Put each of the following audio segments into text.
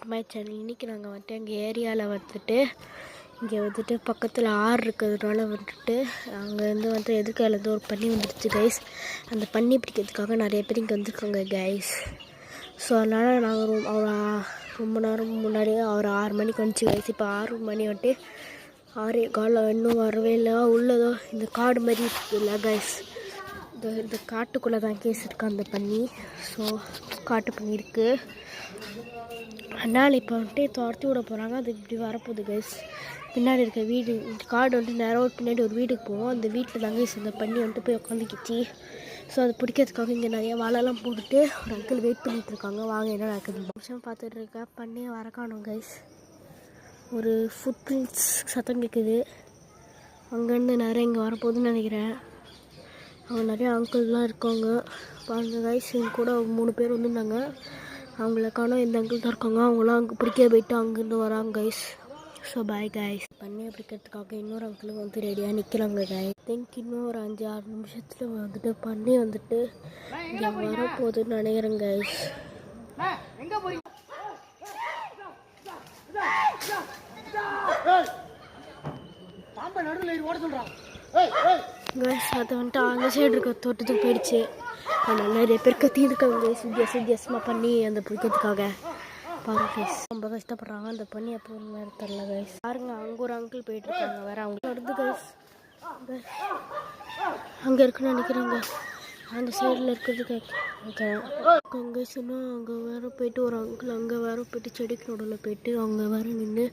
To my channel. இன்றைக்கி நாங்கள் வந்துட்டு எங்கள் ஏரியாவில் வந்துட்டு இங்கே வந்துட்டு பக்கத்தில் ஆறு இருக்கிறதுனால வந்துட்டு அங்கேருந்து வந்து எதுக்காலேருந்து ஒரு பன்னி வந்துடுச்சு கைஸ். அந்த பன்னி பிடிக்கிறதுக்காக நிறைய பேர் இங்கே வந்துருக்காங்க கைஸ். ஸோ அதனால் நாங்கள் ரொம்ப நேரம் முன்னாடியே ஒரு 6 மணிக்கு வந்துச்சு கைஸ். இப்போ 6 மணி வந்துட்டு 6:15 இன்னும் வரவே இல்லை. உள்ளதோ இந்த காடு மாதிரி இருக்குல்ல கைஸ், இந்த காட்டுக்குள்ளே தான் கேஸ் இருக்கு அந்த பன்னி. ஸோ காட்டு பன்னி இருக்குது. அதனால் இப்போ வந்துட்டு துரத்தி விட போகிறாங்க. அது இப்படி வரப்போகுது கைஸ். பின்னாடி இருக்க வீடு காடு வந்துட்டு நேரம் பின்னாடி ஒரு வீட்டுக்கு போவோம். அந்த வீட்டில் தாங்க அந்த பன்னி வந்துட்டு போய் உட்காந்துக்கிச்சு. ஸோ அதை பிடிக்கிறதுக்காக இங்கே நிறைய வாழைலாம் போட்டுட்டு ஒரு அங்கிள் வெயிட் பண்ணிகிட்டு இருக்காங்க. வாங்க என்ன நடக்குது நிமிஷம் பார்த்துட்டு இருக்கேன். பண்ணியை வர காணோம் கைஸ். ஒரு ஃபுட் பிரிண்ட்ஸ் சத்தம் கேட்குது. அங்கேருந்து நிறைய இங்கே வரப்போகுதுன்னு நினைக்கிறேன். அவங்க நிறைய அங்கிள்லாம் இருக்காங்க பாருங்க கைஸ். எங்க கூட 3 பேர் வந்துருந்தாங்க. அவங்கள காணோம். இந்த அங்கிள் தான் இருக்காங்க. அவங்களாம் அங்கே பிடிக்க போயிட்டு அங்கேருந்து வராங்க கைஸ். So bye guys. பண்ணியை பிடிக்கிறதுக்காக இன்னொரு அங்கிளும் வந்து ரெடியாக நிற்கிறாங்க கைஸ். திங்க் இன்னும் ஒரு 5-6 நிமிஷத்தில் வந்துட்டு பண்ணி வந்துட்டு இங்கே வரப்போகுதுன்னு நினைக்கிறேன் கைஸ். கைஸ் அது வந்துட்டு அந்த சைடு இருக்க தோட்டத்துக்கு போயிடுச்சு. அதனால் நிறைய பேர் கத்திருக்காங்க கைஸ். வித்தியாசமாக பண்ணி அந்த பிடிக்கிறதுக்காக பாருங்க கைஸ். ரொம்ப கஷ்டப்படுறாங்க. அந்த பண்ணி எப்போ வேறு தரல கைஸ். பாருங்க அங்கே ஒரு அங்கிள் போயிட்டு இருக்காங்க. வேற அவங்க வருது கைஸ். அங்கே இருக்குன்னு நினைக்கிறாங்க. அந்த சைடில் இருக்கிறது அங்கே சொன்னால் அங்கே வேறு போயிட்டு ஒரு அங்கிள் அங்கே வேறு போயிட்டு செடிக்கு நடுவில் போயிட்டு அங்கே வேறு நின்று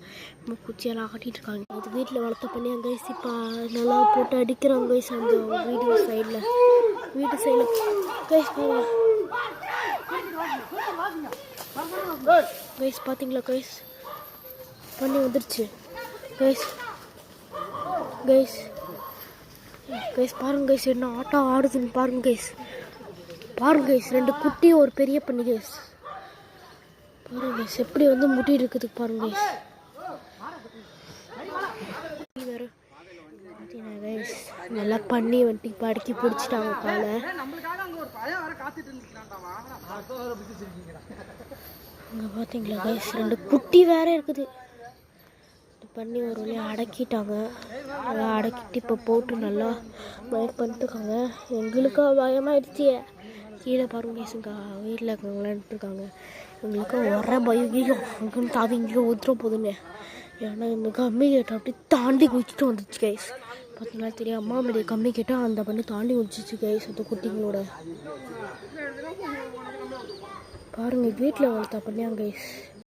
குச்சியெல்லாம் ஆட்டிகிட்டு இருக்காங்க. அது வீட்டில் வளர்த்த பண்ணி அங்கே இப்போ நல்லா போட்டு அடிக்கிறாங்க கைஸ். அந்த வீட்டு சைடில் கைஸ் பாருங்க கைஸ். பார்த்தீங்களா கைஸ், பண்ணி வந்துடுச்சு கைஸ். கைஸ் பாருங்க கைஸ், என்ன ஆட்டம் ஆடுதுன்னு பாருங்க கைஸ். பாருங்க கைஸ், 2 குட்டி ஒரு பெரிய பண்ணி கைஸ். பாருங்க கைஸ் எப்படி வந்து முட்டி இருக்குது பாருங்க கைஸ். வேறு கைஸ் நல்லா பண்ணி வந்துட்டு இப்போ அடக்கி பிடிச்சிட்டாங்க காலை. அங்கே பார்த்தீங்களா கைஸ் 2 குட்டி வேற இருக்குது. பண்ணி ஒரு வழியாக அடக்கிட்டாங்க. நல்லா அடக்கிட்டு இப்போ போட்டு நல்லா பயம் பண்ணிட்டுருக்காங்க. எங்களுக்கா பயமாகிடுச்சு. கீழே பாருங்க கைஸுங்க வீட்டில் இருக்கவங்களான்ட்டு இருக்காங்க. எங்களுக்கு வர பயம் அங்கேன்னு தாவி இங்கேயும் ஊத்துற போதுன்னு. ஏன்னா இந்த கம்மி கேட்டை அப்படி தாண்டி குதிச்சுட்டு வந்துச்சு கைஸ். பார்த்தீங்கன்னா தெரியும். அம்மா மீடிய கம்மி கேட்டால் அந்த பண்ணி தாண்டி குதிச்சிச்சு கைஸ். அந்த குட்டிங்களோட பாருங்கள் வீட்டில் வளர்த்தா பண்ணியாங்க கைஸ்.